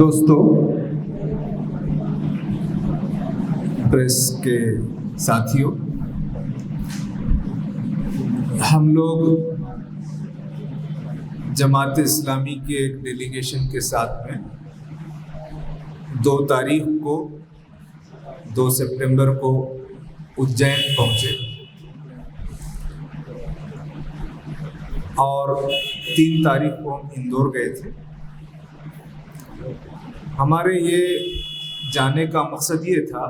दोस्तों, प्रेस के साथियों, हम लोग जमात इस्लामी के एक डेलीगेशन के साथ में 2 तारीख को 2 सितंबर को उज्जैन पहुंचे और 3 तारीख को हम इंदौर गए थे। हमारे ये जाने का मकसद ये था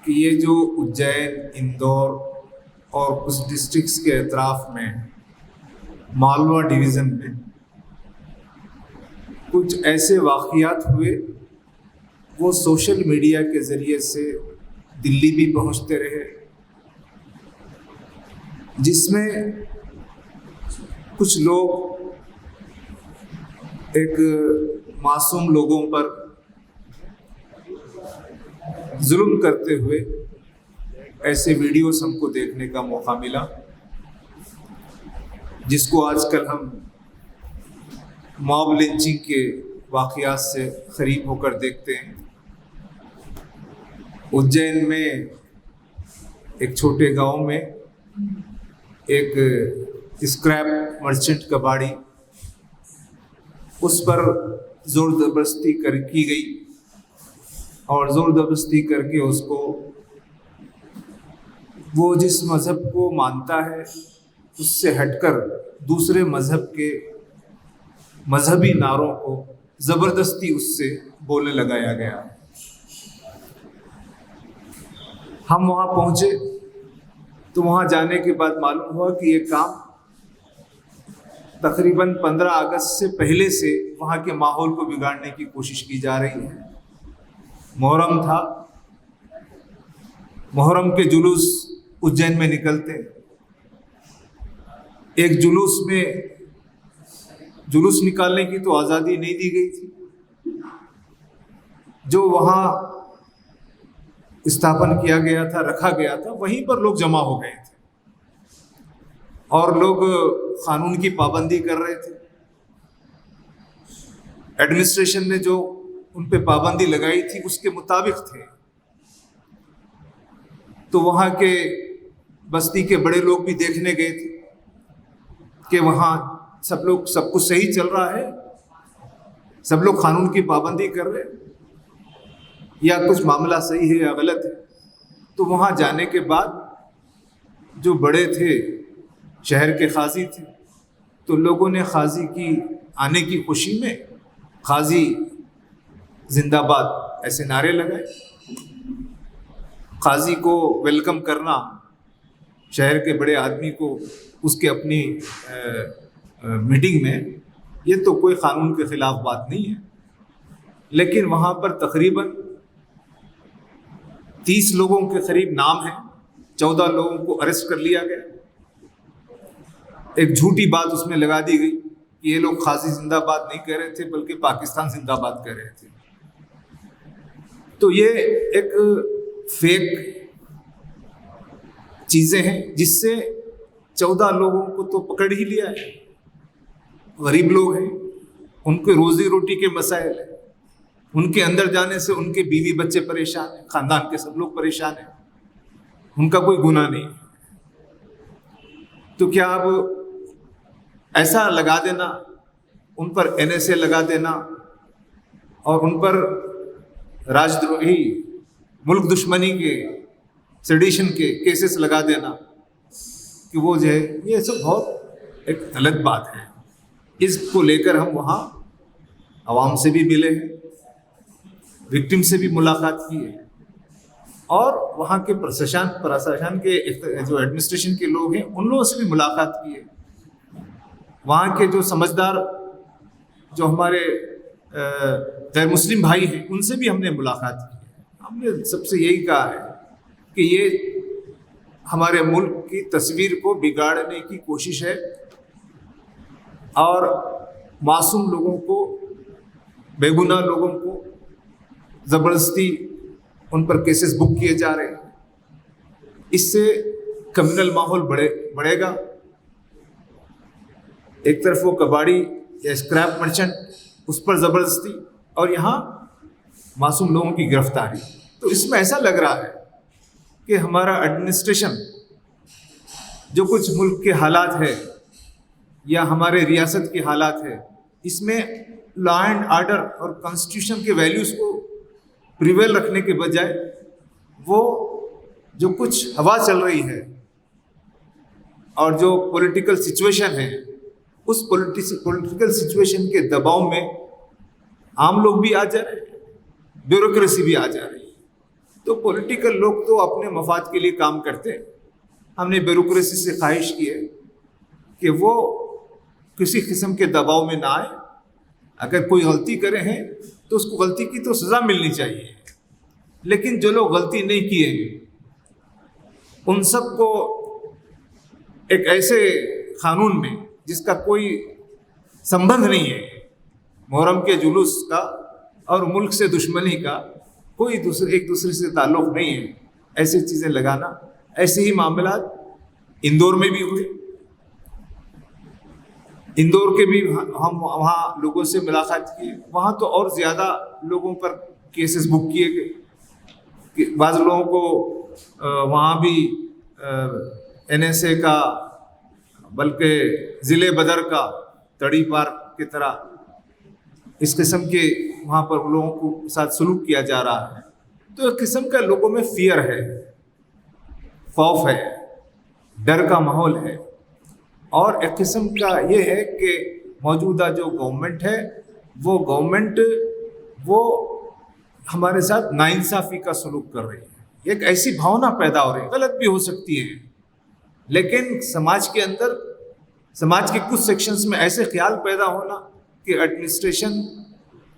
कि ये जो उज्जैन, इंदौर और उस डिस्ट्रिक्ट्स के अतराफ में मालवा डिवीज़न में कुछ ऐसे वाक़यात हुए, वो सोशल मीडिया के ज़रिए से दिल्ली भी पहुंचते रहे, जिसमें कुछ लोग एक मासूम लोगों पर जुल्म करते हुए ऐसे वीडियोस हमको देखने का मौका मिला, जिसको आजकल हम मॉब लिंचिंग के वाक़यात से करीब होकर देखते हैं। उज्जैन में एक छोटे गांव में एक स्क्रैप मर्चेंट कबाड़ी, उस पर ज़ोर ज़बरदस्ती की गई और ज़ोर ज़बरदस्ती करके उसको, वो जिस मज़हब को मानता है उससे हटकर दूसरे मज़हब के मजहबी नारों को ज़बरदस्ती उससे बोलने लगाया गया। हम वहाँ पहुँचे तो वहाँ जाने के बाद मालूम हुआ कि ये काम तकरीबन 15 अगस्त से पहले से वहाँ के माहौल को बिगाड़ने की कोशिश की जा रही है। मुहर्रम था, मुहर्रम के जुलूस उज्जैन में निकलते, एक जुलूस में जुलूस निकालने की तो आज़ादी नहीं दी गई थी। जो वहाँ स्थापन किया गया था, रखा गया था, वहीं पर लोग जमा हो गए थे और लोग कानून की पाबंदी कर रहे थे। एडमिनिस्ट्रेशन ने जो उन पे पाबंदी लगाई थी उसके मुताबिक थे। तो वहाँ के बस्ती के बड़े लोग भी देखने गए थे कि वहाँ सब कुछ सही चल रहा है, सब लोग कानून की पाबंदी कर रहे हैं, या कुछ मामला सही है या गलत है। तो वहाँ जाने के बाद जो बड़े थे, शहर के काजी थे, तो लोगों ने काजी की आने की खुशी में काजी जिंदाबाद ऐसे नारे लगाए। काजी को वेलकम करना, शहर के बड़े आदमी को उसके अपनी मीटिंग में, ये तो कोई कानून के खिलाफ बात नहीं है। लेकिन वहाँ पर तकरीबन 30 लोगों के करीब नाम है, 14 लोगों को अरेस्ट कर लिया गया। एक झूठी बात उसमें लगा दी गई कि ये लोग काजी जिंदाबाद नहीं कह रहे थे बल्कि पाकिस्तान जिंदाबाद कह रहे थे। तो ये एक फेक चीजें हैं, जिससे 14 लोगों को तो पकड़ ही लिया है। गरीब लोग हैं, उनके रोजी रोटी के मसाइल हैं, उनके अंदर जाने से उनके बीवी बच्चे परेशान हैं, खानदान के सब लोग परेशान हैं, उनका कोई गुनाह नहीं। तो क्या अब ऐसा लगा देना, उन पर NSA लगा देना और उन पर राजद्रोही, मुल्क दुश्मनी के, सेडिशन के केसेस लगा देना कि वो जो है, ये सब बहुत एक गलत बात है। इसको लेकर हम वहाँ आवाम से भी मिले हैं, विक्टिम से भी मुलाकात की है और वहाँ के प्रशासन के जो एडमिनिस्ट्रेशन के लोग हैं उन लोगों से भी मुलाकात की है। वहाँ के जो समझदार, जो हमारे गैर मुस्लिम भाई हैं, उनसे भी हमने मुलाकात की है। हमने सबसे यही कहा है कि ये हमारे मुल्क की तस्वीर को बिगाड़ने की कोशिश है और मासूम लोगों को, बेगुनाह लोगों को ज़बरदस्ती उन पर केसेस बुक किए जा रहे हैं। इससे कम्युनल माहौल बढ़ेगा। एक तरफ वो कबाड़ी या स्क्रैप मर्चेंट उस पर ज़बरदस्ती, और यहाँ मासूम लोगों की गिरफ्तारी। तो इसमें ऐसा लग रहा है कि हमारा एडमिनिस्ट्रेशन, जो कुछ मुल्क के हालात है या हमारे रियासत के हालात है, इसमें लॉ एंड ऑर्डर और कॉन्स्टिट्यूशन के वैल्यूज़ को प्रिवेल रखने के बजाय वो जो कुछ हवा चल रही है और जो पॉलिटिकल सिचुएशन है, उस पॉलिटिकल सिचुएशन के दबाव में आम लोग भी आ जा रहे हैं, ब्यूरोक्रेसी भी आ जा रही है। तो पॉलिटिकल लोग तो अपने मफाद के लिए काम करते हैं। हमने ब्यूरोक्रेसी से ख्वाहिश की है कि वो किसी किस्म के दबाव में ना आए। अगर कोई गलती करे हैं तो उसको गलती की तो सज़ा मिलनी चाहिए, लेकिन जो लोग गलती नहीं किए उन सबको एक ऐसे कानून में जिसका कोई संबंध नहीं है, मुहर्रम के जुलूस का और मुल्क से दुश्मनी का कोई एक दूसरे से ताल्लुक़ नहीं है, ऐसी चीज़ें लगाना। ऐसे ही मामला इंदौर में भी हुए। इंदौर के भी हम वहाँ लोगों से मुलाकात की, वहाँ तो और ज़्यादा लोगों पर केसेस बुक किए गए। बाज़ लोगों को वहाँ भी NSA का, बल्कि ज़िले बदर का तड़ी पार की तरह इस किस्म के वहाँ पर लोगों को साथ सलूक किया जा रहा है। तो एक किस्म का लोगों में फियर है, खौफ है, डर का माहौल है। और एक किस्म का ये है कि मौजूदा जो गवर्नमेंट है वो हमारे साथ नाइंसाफ़ी का सलूक कर रही है। एक ऐसी भावना पैदा हो रही है, गलत भी हो सकती है, लेकिन समाज के अंदर, समाज के कुछ सेक्शंस में ऐसे ख्याल पैदा होना कि एडमिनिस्ट्रेशन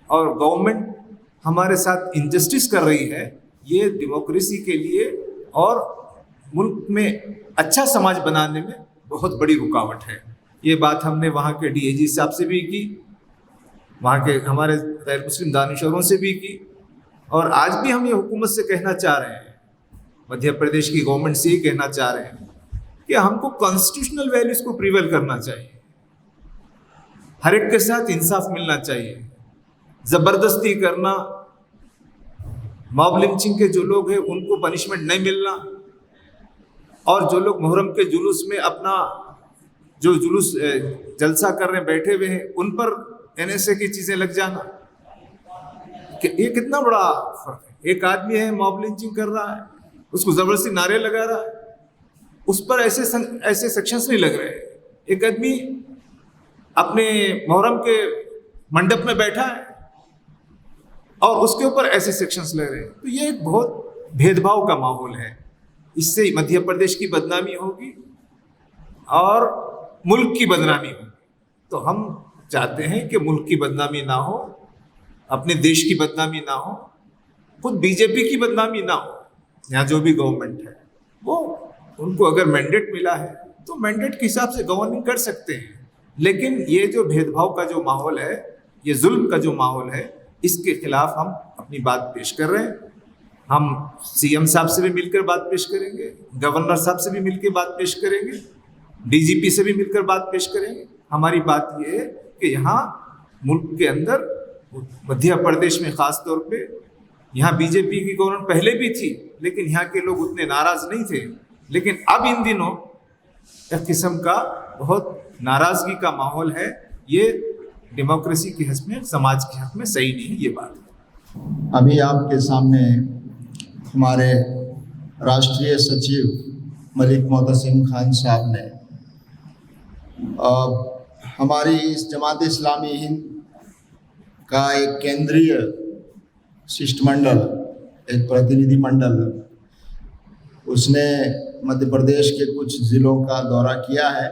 और गवर्नमेंट हमारे साथ इनजस्टिस कर रही है, ये डेमोक्रेसी के लिए और मुल्क में अच्छा समाज बनाने में बहुत बड़ी रुकावट है। ये बात हमने वहाँ के DIG साहब से भी की, वहाँ के हमारे गैर मुस्लिम दानिशवरों से भी की, और आज भी हम ये हुकूमत से कहना चाह रहे हैं, मध्य प्रदेश की गवर्नमेंट से ही कहना चाह रहे हैं कि हमको कॉन्स्टिट्यूशनल वैल्यूज़ को प्रिवेल करना चाहिए। हर एक के साथ इंसाफ मिलना चाहिए। ज़बरदस्ती करना, मॉब लिंचिंग के जो लोग हैं उनको पनिशमेंट नहीं मिलना, और जो लोग मुहर्रम के जुलूस में अपना जो जुलूस जलसा कर रहे बैठे हुए हैं उन पर NSA की चीज़ें लग जाना, कि ये कितना बड़ा फर्क है। एक आदमी है मॉब लिंचिंग कर रहा है, उसको ज़बरदस्ती नारे लगा रहा है, उस पर ऐसे सेक्शंस नहीं लग रहे। एक आदमी अपने मुहर्रम के मंडप में बैठा है और उसके ऊपर ऐसे सेक्शंस लग रहे हैं। तो ये एक बहुत भेदभाव का माहौल है। इससे मध्य प्रदेश की बदनामी होगी और मुल्क की बदनामी होगी। तो हम चाहते हैं कि मुल्क की बदनामी ना हो, अपने देश की बदनामी ना हो, खुद BJP की बदनामी ना हो। यहाँ जो भी गवर्नमेंट है वो, उनको अगर मैंडेट मिला है तो मैंडेट के हिसाब से गवर्निंग कर सकते हैं, लेकिन ये जो भेदभाव का जो माहौल है, ये जुल्म का जो माहौल है, इसके खिलाफ हम अपनी बात पेश कर रहे हैं। हम CM साहब से भी मिलकर बात पेश करेंगे, गवर्नर साहब से भी मिलकर बात पेश करेंगे, DGP से भी मिलकर बात पेश करेंगे। हमारी बात ये है कि यहाँ मुल्क के अंदर, मध्य प्रदेश में ख़ास तौर पे, यहाँ BJP की गवर्नमेंट पहले भी थी, लेकिन यहाँ के लोग उतने नाराज़ नहीं थे। लेकिन अब इन दिनों एक किस्म का बहुत नाराज़गी का माहौल है। ये डेमोक्रेसी के हक़ में, समाज के हक़ में सही नहीं है ये बात। अभी आपके सामने हमारे राष्ट्रीय सचिव मलिक मोहतसिम खान साहब ने हमारी इस जमात इस्लामी हिंद का एक केंद्रीय शिष्टमंडल, एक प्रतिनिधि मंडल, उसने मध्य प्रदेश के कुछ ज़िलों का दौरा किया है।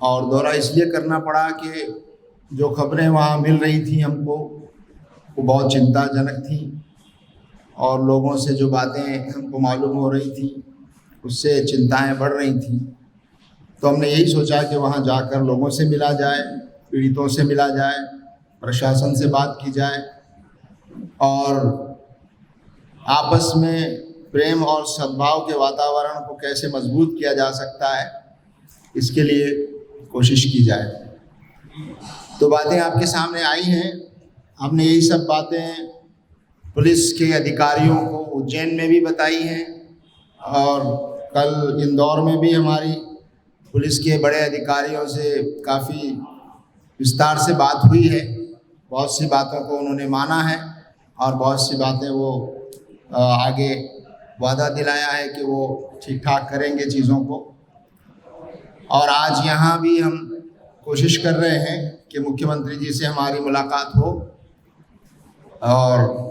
और दौरा इसलिए करना पड़ा कि जो खबरें वहाँ मिल रही थी हमको, वो बहुत चिंताजनक थी, और लोगों से जो बातें हमको मालूम हो रही थी उससे चिंताएं बढ़ रही थी। तो हमने यही सोचा कि वहाँ जाकर लोगों से मिला जाए, पीड़ितों से मिला जाए, प्रशासन से बात की जाए, और आपस में प्रेम और सद्भाव के वातावरण को कैसे मजबूत किया जा सकता है, इसके लिए कोशिश की जाए। तो बातें आपके सामने आई हैं। हमने यही सब बातें पुलिस के अधिकारियों को उज्जैन में भी बताई हैं और कल इंदौर में भी हमारी पुलिस के बड़े अधिकारियों से काफ़ी विस्तार से बात हुई है। बहुत सी बातों को उन्होंने माना है और बहुत सी बातें वो आगे वादा दिलाया है कि वो ठीक ठाक करेंगे चीज़ों को। और आज यहाँ भी हम कोशिश कर रहे हैं कि मुख्यमंत्री जी से हमारी मुलाकात हो और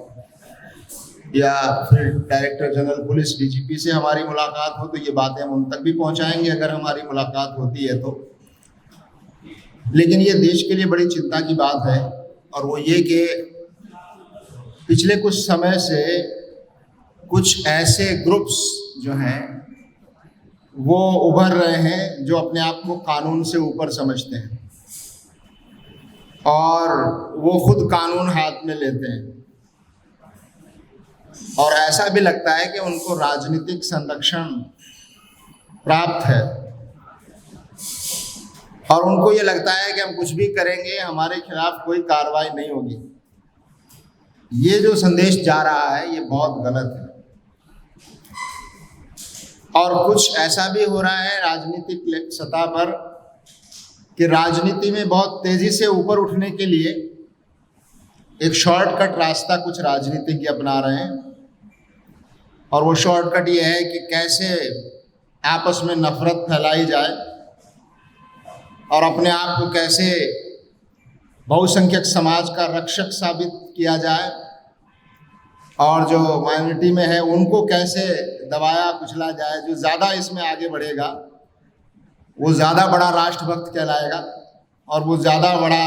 या फिर डायरेक्टर जनरल पुलिस डीजीपी से हमारी मुलाकात हो, तो ये बातें हम उन तक भी पहुँचाएंगे अगर हमारी मुलाकात होती है तो। लेकिन ये देश के लिए बड़ी चिंता की बात है और वो ये कि पिछले कुछ समय से कुछ ऐसे ग्रुप्स जो हैं वो उभर रहे हैं जो अपने आप को कानून से ऊपर समझते हैं और वो खुद कानून हाथ में लेते हैं और ऐसा भी लगता है कि उनको राजनीतिक संरक्षण प्राप्त है और उनको ये लगता है कि हम कुछ भी करेंगे हमारे खिलाफ कोई कार्रवाई नहीं होगी। ये जो संदेश जा रहा है ये बहुत गलत है और कुछ ऐसा भी हो रहा है राजनीतिक सतह पर कि राजनीति में बहुत तेजी से ऊपर उठने के लिए एक शॉर्टकट रास्ता कुछ राजनीतिज्ञ अपना रहे हैं और वो शॉर्टकट ये है कि कैसे आपस में नफरत फैलाई जाए और अपने आप को कैसे बहुसंख्यक समाज का रक्षक साबित किया जाए और जो माइनॉरिटी में है उनको कैसे दबाया कुचला जाए। जो ज़्यादा इसमें आगे बढ़ेगा वो ज़्यादा बड़ा राष्ट्रभक्त कहलाएगा और वो ज़्यादा बड़ा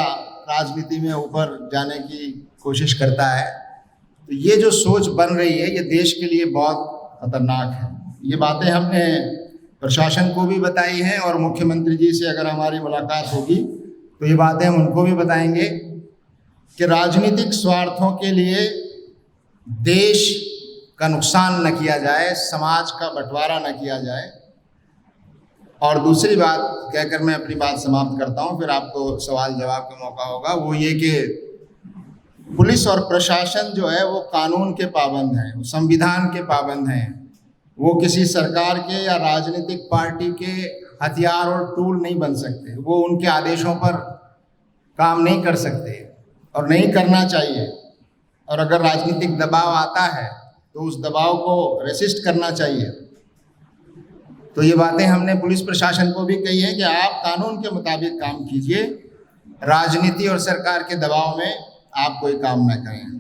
राजनीति में ऊपर जाने की कोशिश करता है। तो ये जो सोच बन रही है ये देश के लिए बहुत खतरनाक है। ये बातें हमने प्रशासन को भी बताई हैं और मुख्यमंत्री जी से अगर हमारी मुलाकात होगी तो ये बातें हम उनको भी बताएंगे कि राजनीतिक स्वार्थों के लिए देश का नुकसान न किया जाए, समाज का बंटवारा न किया जाए। और दूसरी बात कहकर मैं अपनी बात समाप्त करता हूँ, फिर आपको सवाल जवाब का मौका होगा। वो ये कि पुलिस और प्रशासन जो है वो कानून के पाबंद हैं, वो संविधान के पाबंद हैं, वो किसी सरकार के या राजनीतिक पार्टी के हथियार और टूल नहीं बन सकते। वो उनके आदेशों पर काम नहीं कर सकते और नहीं करना चाहिए। और अगर राजनीतिक दबाव आता है तो उस दबाव को रेसिस्ट करना चाहिए। तो ये बातें हमने पुलिस प्रशासन को भी कही है कि आप कानून के मुताबिक काम कीजिए, राजनीति और सरकार के दबाव में आप कोई काम न करें।